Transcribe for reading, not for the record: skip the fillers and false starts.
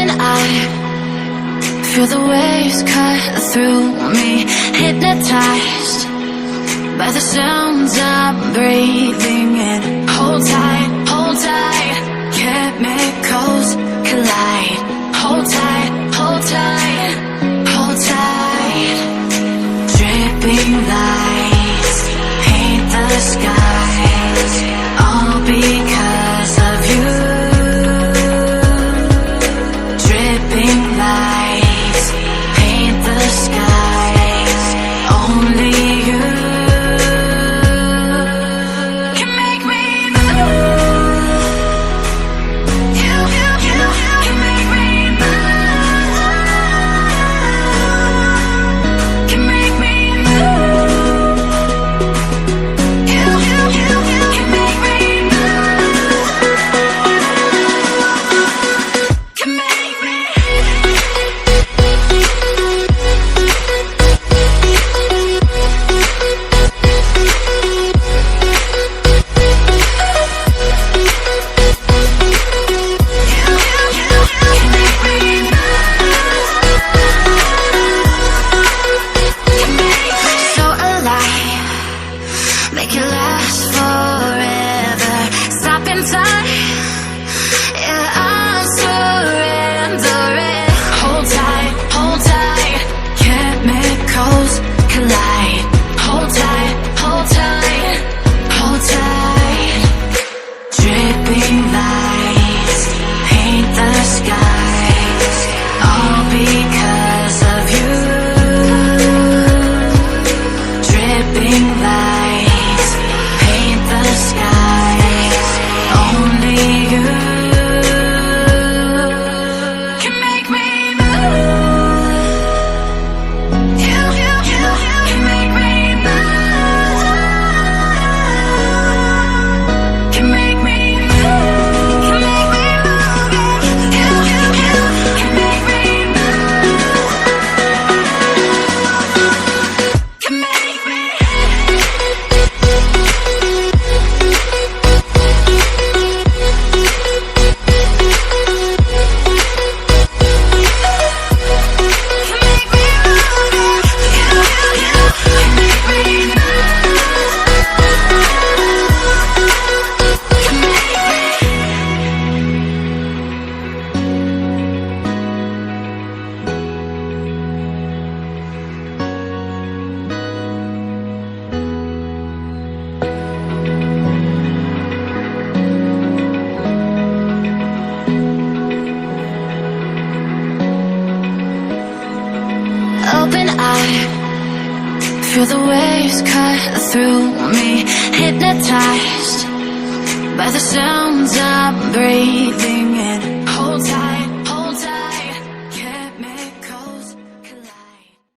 Open eye, feel the waves cut through me, hypnotized by the sounds I'm breathing in. Hold tight, chemicals collide. Hold tight, hold tight, hold tight. Dripping lights paint the skies, all because of you. Dripping lights paint the skies, only you can make me move. You can make me move. Can make me move. You can make me move. Can make me. So alive, make it last forever. Stop in time, yeah, I'm surrendering. Hold tight, chemicals collide. Hold tight, hold tight. Dripping lights paint the skies, all because of you. Dripping lights paint the skies, only you can make me move. You can make me move. Can make me move. Can make me move. You can make me move. Can make me. Open eye, feel the waves cut through me, hypnotized by the sounds I'm breathing